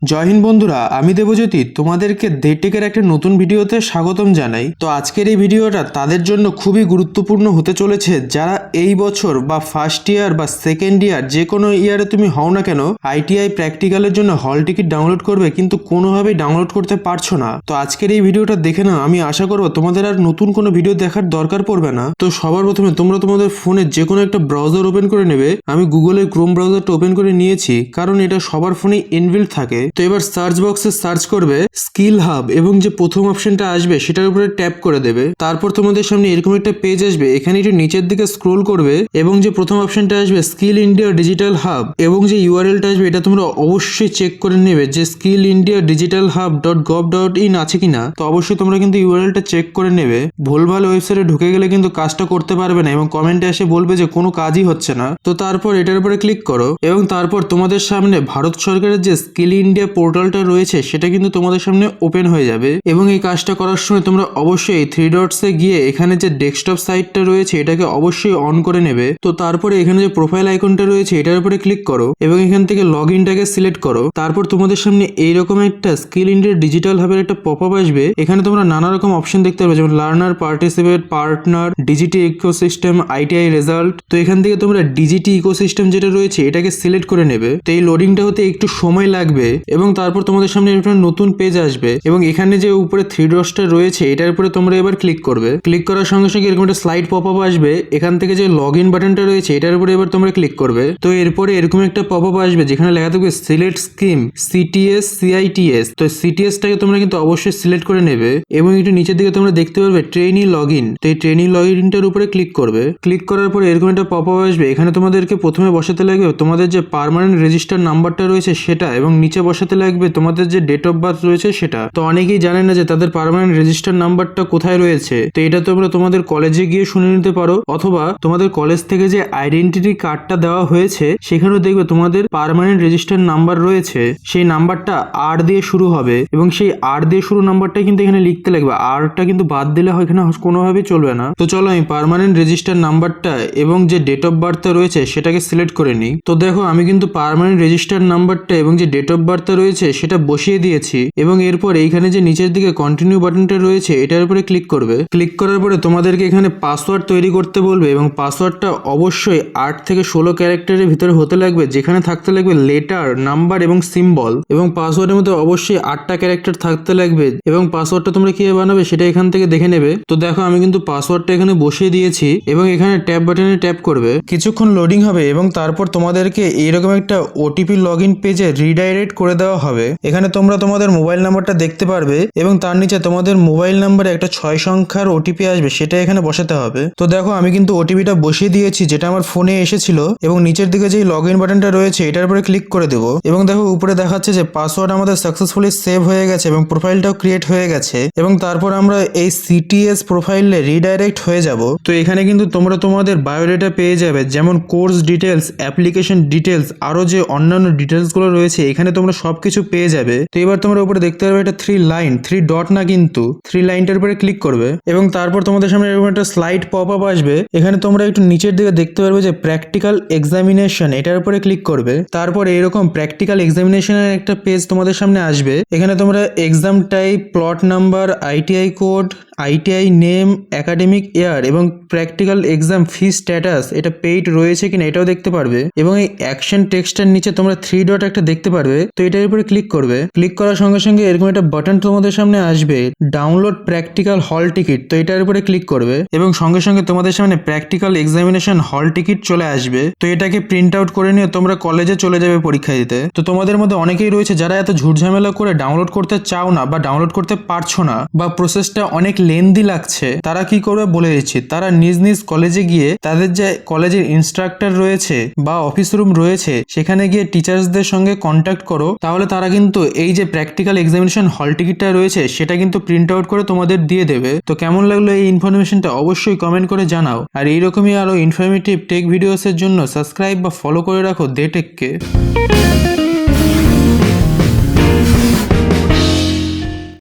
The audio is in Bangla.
জয় হিন্দ বন্ধুরা, আমি দেবজ্যোতি তোমাদেরকে দেটেকের একটা নতুন ভিডিওতে স্বাগতম জানাই। তো আজকের এই ভিডিওটা তাদের জন্য খুবই গুরুত্বপূর্ণ হতে চলেছে যারা এই বছর বা ফার্স্ট ইয়ার বা সেকেন্ড ইয়ার যে কোনো ইয়ারে তুমি হও না কেন আইটিআই প্র্যাকটিক্যালের জন্য হল টিকিট ডাউনলোড করবে কিন্তু কোনোভাবেই ডাউনলোড করতে পারছো না। তো আজকের এই ভিডিওটা দেখে নাও, আমি আশা করবো তোমাদের আর নতুন কোনো ভিডিও দেখার দরকার পড়বে না। তো সবার প্রথমে তোমরা তোমাদের ফোনে যে কোনো একটা ব্রাউজার ওপেন করে নেবে। আমি গুগলের ক্রোম ব্রাউজারটা ওপেন করে নিয়েছি কারণ এটা সবার ফোনেই ইনবিল্ট থাকে। তো এবার সার্চ বক্সে সার্চ করবে স্কিল হাব এবং যে প্রথম অপশনটা আসবে সেটার উপরে ট্যাপ করে দেবে। তারপর তোমাদের সামনে এরকম একটা পেজ আসবে, এখানে একটু নিচের দিকে স্ক্রোল করবে এবং যে প্রথম অপশনটা আসবে স্কিল ইন্ডিয়া ডিজিটাল হাব এবং যে ইউআরএলটা আসবে এটা তোমরা অবশ্যই চেক করে নেবে যে skill India digital hub .gov.in আছে কিনা। তো অবশ্যই তোমরা কিন্তু ইউআরএলটা চেক করে নেবে। ভুলভাল ওয়েবসাইটে ঢুকে গেলে কিন্তু কাজটা করতে পারবে না এবং কমেন্টে এসে বলবে যে কোনো কাজই হচ্ছে না। তো তারপর এটার উপরে ক্লিক করো এবং তারপর তোমাদের সামনে ভারত সরকারের যে স্কিল ইন্ডিয়া পোর্টালটা রয়েছে সেটা কিন্তু তোমাদের সামনে ওপেন হয়ে যাবে এবং এই কাজটা করার সময় তোমরা অবশ্যই থ্রি ডটসে গিয়ে এখানে যে ডেস্কটপ সাইটটা রয়েছে এটাকে অবশ্যই অন করে নেবে। তো তারপরে এখানে যে প্রোফাইল আইকনটা রয়েছে এটার উপরে ক্লিক করো এবং এখান থেকে লগ ইনটাকে সিলেক্ট করো। তারপর তোমাদের সামনে এইরকম একটা স্কিল ইন্ডিয়া ডিজিটাল হাবের একটা পপ আপ আসবে। এখানে তোমরা নানা রকম অপশন দেখতে পাবে, যেমন learner, participate, partner, ডিজিটি ecosystem, ITI result. তো এখান থেকে তোমরা ডিজিটি ইকোসিস্টেম যেটা রয়েছে এটাকে সিলেক্ট করে নেবে। তো এই লোডিংটা হতে একটু সময় লাগবে এবং তারপর তোমাদের সামনে একটা নতুন পেজ আসবে এবং এখানে যে উপরে থ্রি ডটসটা রয়েছে এটার উপরে তোমরা এবার ক্লিক করবে। ক্লিক করার সঙ্গে সঙ্গে এরকম একটা স্লাইড পপ আপ আসবে। এখান থেকে যে লগ ইন বাটনটা রয়েছে এটার উপরে এবার তোমরা ক্লিক করবে। তো এরপরে এরকম একটা পপ আপ আসবে যেখানে লেখা থাকবে সিলেক্ট স্কিম সিটিএস সিআইটিএস। তো সিটিএসটাকে তোমরা কিন্তু অবশ্যই সিলেক্ট করে নেবে এবং একটু নিচের দিকে তোমরা দেখতে পারবে ট্রেনি লগ ইন। তো এই ট্রেনি লগ ইনটার উপরে ক্লিক করবে। ক্লিক করার পরে এরকম একটা পপ আপ আসবে। এখানে তোমাদেরকে প্রথমে বসাতে লাগবে তোমাদের যে পার্মানেন্ট রেজিস্টার নাম্বারটা রয়েছে সেটা এবং নিচে বসাতে লাগবে তোমাদের যে ডেট অফ বার্থ রয়েছে সেটা। তো অনেকেই জানে না যে তাদের পার্মানেন্ট রেজিস্টার নাম্বারটা কোথায় রয়েছে। তো এটা তোমরা তোমাদের কলেজে গিয়ে শুনে নিতে পারো অথবা তোমাদের কলেজ থেকে যে আইডেন্টিটি কার্ডটা দেওয়া হয়েছে সেখানেও দেখবে তোমাদের পার্মানেন্ট রেজিস্টার নাম্বার রয়েছে। সেই নাম্বারটা আর দিয়ে শুরু হবে এবং সেই আর দিয়ে শুরু নাম্বারটা কিন্তু এখানে লিখতে লাগবে। আরটা কিন্তু বাদ দিলে এখানে কোনোভাবেই চলবে না। তো চলো আমি পার্মানেন্ট রেজিস্টার নাম্বারটা এবং যে ডেট অফ বার্থটা রয়েছে সেটাকে সিলেক্ট করে নিই। তো দেখো আমি কিন্তু পার্মানেন্ট রেজিস্টার নাম্বারটা এবং যে ডেট অফ বার্থটা রয়েছে সেটা বসিয়ে দিয়েছি এবং এরপর এইখানে যে নিচের দিকে কন্টিনিউ বাটনটা রয়েছে এটার উপরে ক্লিক করবে। ক্লিক করার পরে তোমাদেরকে এখানে পাসওয়ার্ড তৈরি করতে বলবে এবং পাসওয়ার্ডটা অবশ্যই 8 থেকে 16 ক্যারেক্টারের ভিতরে হতে লাগবে, যেখানে থাকতে লাগবে লেটার, নাম্বার এবং সিম্বল এবং পাসওয়ার্ডের মধ্যে অবশ্যই 8টা ক্যারেক্টার থাকতে লাগবে এবং পাসওয়ার্ডটা তোমরা কিভাবে বানাবে সেটা এখান থেকে দেখে নেবে। তো দেখো আমি কিন্তু পাসওয়ার্ডটা এখানে বসিয়ে দিয়েছি এবং এখানে ট্যাপ বাটনে ট্যাপ করবে। কিছুক্ষণ লোডিং হবে এবং তারপর তোমাদেরকে এইরকম একটা ওটিপি লগ ইন পেজে রিডাইরেক্ট করে দেওয়া হবে। এখানে তোমরা তোমাদের মোবাইল নাম্বারটা দেখতে পারবে এবং তার নিচে তোমাদের মোবাইল নাম্বারে একটা 6 সংখ্যার ওটিপি আসবে, সেটা এখানে বসাতে হবে। তো দেখো আমি কিন্তু ওটিপিটা বসিয়ে দিয়েছি যেটা আমার ফোনে এসেছিল এবং নিচের দিকে যে লগ ইন বাটনটা রয়েছে এটার উপরে ক্লিক করে দেবো এবং দেখো উপরে দেখাচ্ছে যে পাসওয়ার্ড আমাদের সাকসেসফুলি সেভ হয়ে গেছে এবং প্রোফাইলটাও ক্রিয়েট হয়ে গেছে এবং তারপর আমরা এই সিটিএস প্রোফাইলে রিডাইরেক্ট হয়ে যাব। তো এখানে কিন্তু তোমরা তোমাদের বায়োডাটা পেয়ে যাবে, যেমন কোর্স ডিটেলস, অ্যাপ্লিকেশন ডিটেলস, আরো যে অন্যান্য ডিটেলস গুলো রয়েছে এখানে তোমরা সবকিছু পেয়ে যাবে। তো এবার তোমরা উপরে দেখতে পারবে এটা 3 ডট না কিন্তু 3 লাইনটার উপরে ক্লিক করবে এবং তারপর তোমাদের সামনে এরকম একটা স্লাইড পপ আপ আসবে। এখানে তোমরা একটু নিচের দিকে দেখতে পারবে যে প্র্যাকটিক্যাল এক্সামিনেশন, এটার উপরে ক্লিক করবে। তারপর এরকম প্র্যাকটিক্যাল এক্সামিনেশনের একটা পেজ তোমাদের সামনে আসবে। এখানে তোমরা exam type, plot number, ITI code, ITI name, academic ইয়ার এবং প্র্যাকটিক্যাল এক্সাম ফি স্ট্যাটাস, এটা পেইড রয়েছে কিনা এটাও দেখতে পারবে এবং এই অ্যাকশন টেক্সটের নিচে তোমরা 3 ডট একটা দেখতে পারবে। তো এটার উপরে ক্লিক করবে। ক্লিক করার সঙ্গে সঙ্গে এরকম একটা বাটন তোমাদের সামনে আসবে, ডাউনলোড প্র্যাকটিক্যাল হল টিকিট। তো এটার উপরে ক্লিক করবে এবং সঙ্গে সঙ্গে তোমাদের সামনে প্র্যাকটিক্যাল এক্সামিনেশন হল টিকিট চলে আসবে। তো এটাকে প্রিন্ট আউট করে নিয়ে তোমরা কলেজে চলে যাবে পরীক্ষা দিতে। তো তোমাদের মধ্যে অনেকেই রয়েছে যারা এত ঝুটঝামেলা করে ডাউনলোড করতে চাও না বা ডাউনলোড করতে পারছো না বা প্রসেসটা অনেক লেন্দি লাগছে, তারা কি করবে বলে দিচ্ছি। তারা নিজ নিজ কলেজে গিয়ে তাদের যে কলেজের ইনস্ট্রাক্টর রয়েছে বা অফিস রুম রয়েছে সেখানে গিয়ে টিচার্সদের সঙ্গে কন্ট্যাক্ট করো, তাহলে তারা কিন্তু এই যে প্র্যাকটিক্যাল এক্সামিনেশন হল টিকিটটা রয়েছে সেটা কিন্তু প্রিন্ট আউট করে তোমাদের দিয়ে দেবে। তো কেমন লাগলো এই ইনফরমেশনটা অবশ্যই কমেন্ট করে জানাও আর এইরকমই আরো ইনফরমেটিভ টেক ভিডিওসের জন্য সাবস্ক্রাইব বা ফলো করে রাখো দে টেককে।